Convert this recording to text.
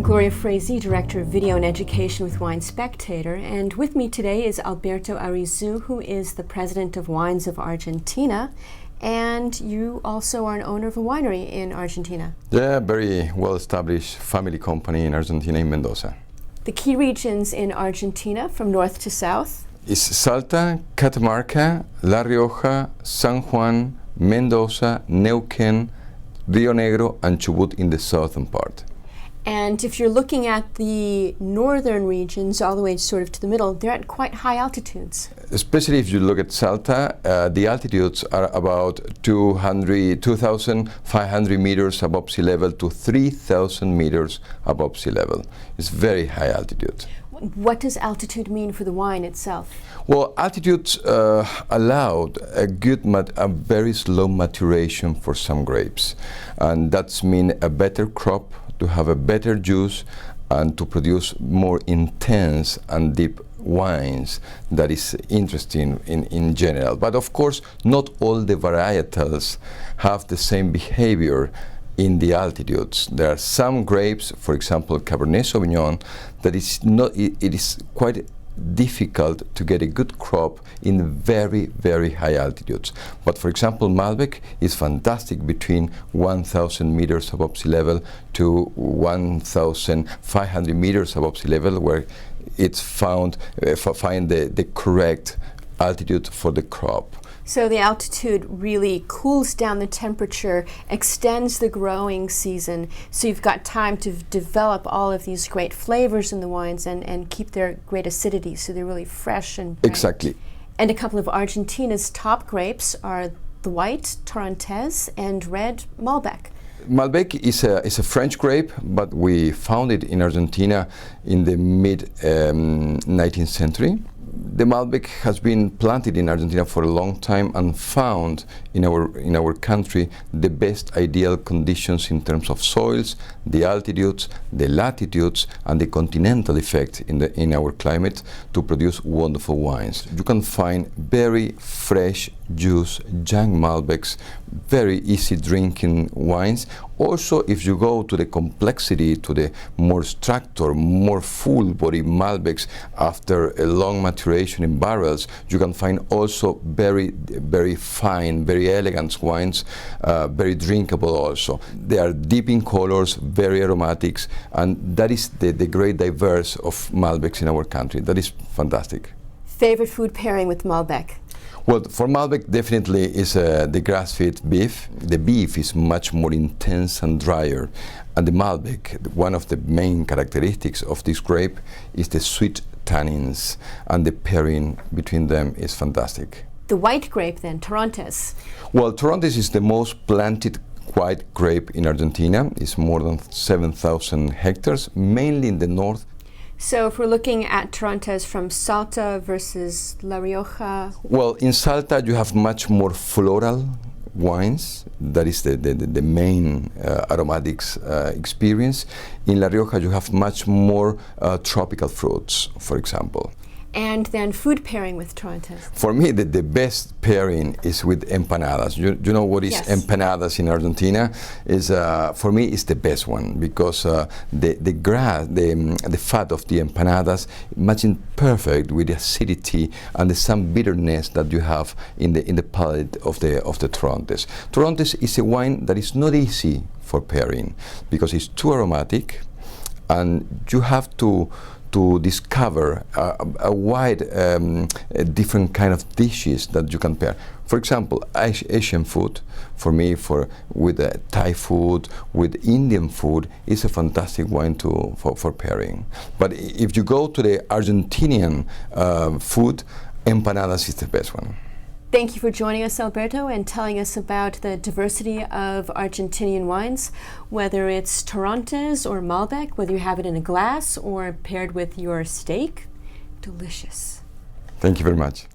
Gloria Frazee, Director of Video and Education with Wine Spectator, and with me today is Alberto Arizu, who is the president of Wines of Argentina, and you also are an owner of a winery in Argentina. Yeah, very well-established family company in Argentina, in Mendoza. The key regions in Argentina, from north to south? Is Salta, Catamarca, La Rioja, San Juan, Mendoza, Neuquén, Rio Negro, and Chubut in the southern part. And if you're looking at the northern regions, all the way sort of to the middle, they're at quite high altitudes. Especially if you look at Salta, the altitudes are about 2,500 meters above sea level to 3,000 meters above sea level. It's very high altitude. What does altitude mean for the wine itself? Well, altitudes allowed a very slow maturation for some grapes, and that's mean a better crop, to have a better juice, and to produce more intense and deep wines. That is interesting in general. But of course, not all the varietals have the same behavior in the altitudes. There are some grapes, for example Cabernet Sauvignon, that is not, it is quite difficult to get a good crop in very, very high altitudes. But for example, Malbec is fantastic between 1,000 meters above sea level to 1,500 meters above sea level, where it's find the correct altitude for the crop. So the altitude really cools down the temperature, extends the growing season, so you've got time to develop all of these great flavors in the wines and keep their great acidity, so they're really fresh and bright. Exactly. And a couple of Argentina's top grapes are the white Torrontes and red Malbec. Malbec is a French grape, but we found it in Argentina in the mid-19th century. The Malbec has been planted in Argentina for a long time and found in our country the best ideal conditions in terms of soils, the altitudes, the latitudes, and the continental effect in our climate to produce wonderful wines. You can find very fresh juice, young Malbecs, very easy drinking wines. Also, if you go to the complexity, to the more structured, more full body Malbecs after a long maturation in barrels, you can find also very, very fine, very elegant wines, very drinkable also. They are deep in colors, very aromatics, and that is the great diverse of Malbecs in our country. That is fantastic. Favorite food pairing with Malbec? Well, for Malbec, definitely is the grass-fed beef. The beef is much more intense and drier. And the Malbec, one of the main characteristics of this grape is the sweet tannins, and the pairing between them is fantastic. The white grape then, Torrontes. Well, Torrontes is the most planted white grape in Argentina. It's more than 7,000 hectares, mainly in the north. So if we're looking at Torrontes from Salta versus La Rioja? Well, in Salta you have much more floral wines. That is the main aromatics experience. In La Rioja you have much more tropical fruits, for example. And then food pairing with Torrontes? For me, the best pairing is with empanadas. You know what is Yes. empanadas in Argentina? Is for me is the best one, because the fat of the empanadas matching perfect with the acidity and some bitterness that you have in the palate of the Torrontes. Torrontes is a wine that is not easy for pairing because it's too aromatic, and you have to discover a wide different kind of dishes that you can pair. For example, Asian food, for me, with Thai food, with Indian food, is a fantastic wine for pairing. But if you go to the Argentinian food, empanadas is the best one. Thank you for joining us, Alberto, and telling us about the diversity of Argentinian wines, whether it's Torrontes or Malbec, whether you have it in a glass or paired with your steak. Delicious. Thank you very much.